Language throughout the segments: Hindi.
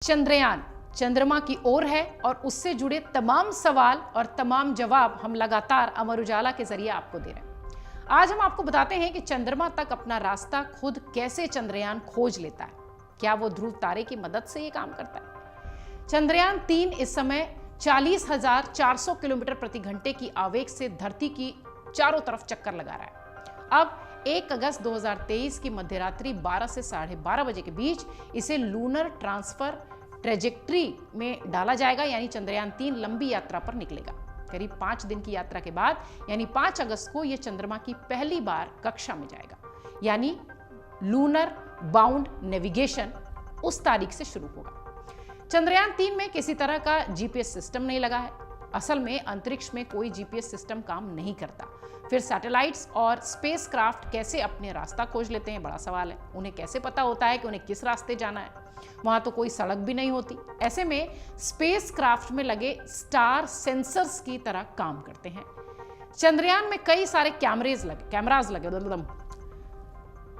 चंद्रयान चंद्रमा की ओर है और उससे जुड़े तमाम सवाल और तमाम जवाब हम लगातार अमर उजाला के जरिए आपको दे रहे हैं। आज हम आपको बताते हैं कि चंद्रमा तक अपना रास्ता खुद कैसे चंद्रयान खोज लेता है। क्या वो ध्रुव तारे की मदद से ये काम करता है? चंद्रयान 3 इस समय 40,400 किलोमीटर प्रति घंटे की आवेग से धरती की चारों तरफ चक्कर लगा रहा है। अब 1 अगस्त 2023 की मध्यरात्रि 12 से 12:30 बजे के बीच इसे लूनर ट्रांसफर ट्रेजेक्ट्री में डाला जाएगा, यानी चंद्रयान 3 लंबी यात्रा पर निकलेगा। करीब 5 दिन की यात्रा के बाद यानी 5 अगस्त को यह चंद्रमा की पहली बार कक्षा में जाएगा, यानी लूनर बाउंड नेविगेशन उस तारीख से शुरू होगा। चंद्रयान 3 में किसी तरह का जीपीएस सिस्टम नहीं लगा है। असल में अंतरिक्ष में कोई जीपीएस सिस्टम काम नहीं करता। फिर सैटेलाइट्स और स्पेसक्राफ्ट कैसे अपने रास्ता खोज लेते हैं, बड़ा सवाल है। उन्हें कैसे पता होता है कि उन्हें किस रास्ते जाना है? वहां तो कोई सड़क भी नहीं होती। ऐसे में स्पेसक्राफ्ट में लगे स्टार सेंसर्स की तरह काम करते हैं। चंद्रयान में कई सारे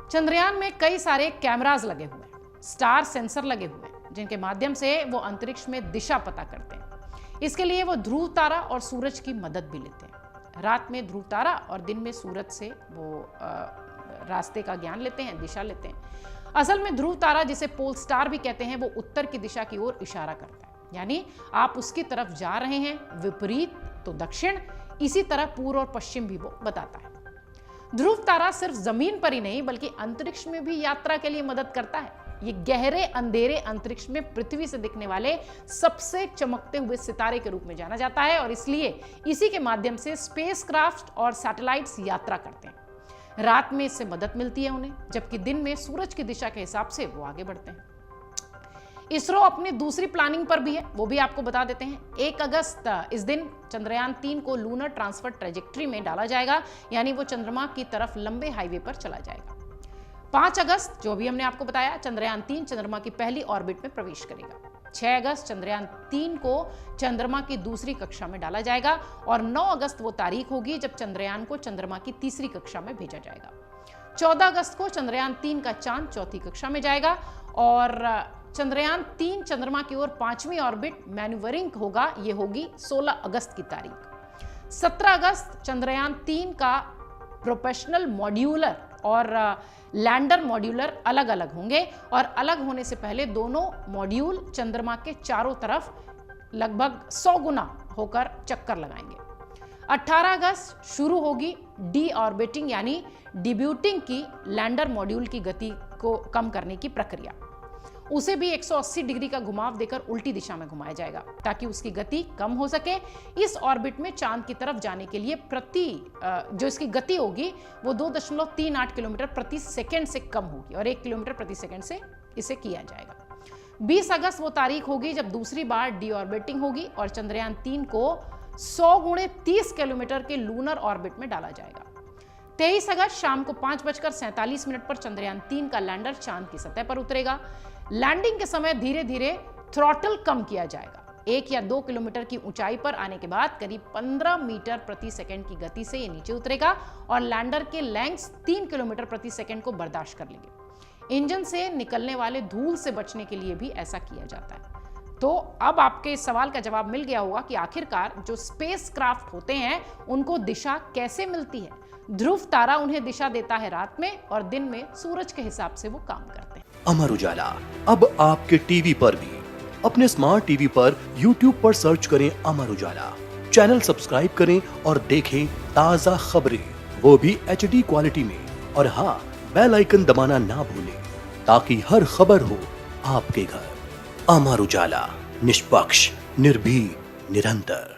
चंद्रयान में कई सारे कैमराज लगे हुए हैं, स्टार सेंसर लगे हुए हैं, जिनके माध्यम से वो अंतरिक्ष में दिशा पता करते हैं। इसके लिए वो ध्रुव तारा और सूरज की मदद भी लेते हैं। रात में ध्रुव तारा और दिन में सूरज से वो रास्ते का ज्ञान लेते हैं, दिशा लेते हैं। असल में ध्रुव तारा, जिसे पोल स्टार भी कहते हैं, वो उत्तर की दिशा की ओर इशारा करता है, यानी आप उसकी तरफ जा रहे हैं। विपरीत तो दक्षिण, इसी तरह पूर्व और पश्चिम भी वो बताता है। ध्रुव तारा सिर्फ जमीन पर ही नहीं बल्कि अंतरिक्ष में भी यात्रा के लिए मदद करता है। ये गहरे अंधेरे अंतरिक्ष में पृथ्वी से दिखने वाले सबसे चमकते हुए सितारे के रूप में जाना जाता है और इसलिए इसी के माध्यम से स्पेसक्राफ्ट और सैटेलाइट्स यात्रा करते हैं। रात में इससे मदद मिलती है उन्हें, जबकि दिन में सूरज की दिशा के हिसाब से वो आगे बढ़ते हैं। इसरो अपनी दूसरी प्लानिंग पर भी है, वो भी आपको बता देते हैं। 1 अगस्त इस दिन चंद्रयान 3 को लूनर ट्रांसफर ट्रेजेक्ट्री में डाला जाएगा, यानी वो चंद्रमा की तरफ लंबे हाईवे पर चला जाएगा। 5 अगस्त, जो भी हमने आपको बताया, चंद्रयान 3 चंद्रमा की पहली ऑर्बिट में प्रवेश करेगा। 6 अगस्त चंद्रयान 3 को चंद्रमा की दूसरी कक्षा में डाला जाएगा और 9 अगस्त वो तारीख होगी जब चंद्रयान को चंद्रमा की तीसरी कक्षा में भेजा जाएगा। 14 अगस्त को चंद्रयान 3 का चांद चौथी कक्षा में जाएगा और चंद्रयान 3 चंद्रमा की ओर 5वीं ऑर्बिट मैन्यूवरिंग होगा, ये होगी 16 अगस्त की तारीख। 17 अगस्त चंद्रयान 3 का प्रोपेशनल मॉड्यूलर और लैंडर मॉड्यूलर अलग अलग होंगे और अलग होने से पहले दोनों मॉड्यूल चंद्रमा के चारों तरफ लगभग 100 गुना होकर चक्कर लगाएंगे। 18 अगस्त शुरू होगी डी ऑर्बिटिंग यानी डिब्यूटिंग की लैंडर मॉड्यूल की गति को कम करने की प्रक्रिया। उसे भी 180 डिग्री का घुमाव देकर उल्टी दिशा में घुमाया जाएगा ताकि उसकी गति कम हो सके। इस ऑर्बिट में चांद की तरफ जाने के लिए जो इसकी गति होगी वो 2.38 किलोमीटर प्रति सेकंड से कम होगी और 1 किलोमीटर प्रति सेकंड से इसे किया जाएगा। 20 अगस्त वो तारीख होगी जब दूसरी बार डी ऑर्बिटिंग होगी और चंद्रयान 3 को 100 गुणे 30 किलोमीटर के लूनर ऑर्बिट में डाला जाएगा। 23 अगस्त शाम को 5:47 पर चंद्रयान 3 का लैंडर चांद की सतह पर उतरेगा। लैंडिंग के समय धीरे धीरे थ्रॉटल कम किया जाएगा। 1 या 2 किलोमीटर की ऊंचाई पर आने के बाद करीब 15 मीटर प्रति सेकंड की गति से ये नीचे उतरेगा और लैंडर के लेंग्स 3 किलोमीटर प्रति सेकंड को बर्दाश्त कर लेंगे। इंजन से निकलने वाले धूल से बचने के लिए भी ऐसा किया जाता है। तो अब आपके इस सवाल का जवाब मिल गया होगा कि आखिरकार जो स्पेसक्राफ्ट होते हैं उनको दिशा कैसे मिलती है। ध्रुव तारा उन्हें दिशा देता है रात में और दिन में सूरज के हिसाब से वो काम करते हैं। अमर उजाला अब आपके टीवी पर भी। अपने स्मार्ट टीवी पर YouTube पर सर्च करें अमर उजाला, चैनल सब्सक्राइब करें और देखें ताजा खबरें, वो भी HD क्वालिटी में। और हाँ, बेल आइकन दबाना ना भूलें ताकि हर खबर हो आपके घर। अमर उजाला, निष्पक्ष, निर्भीक, निरंतर।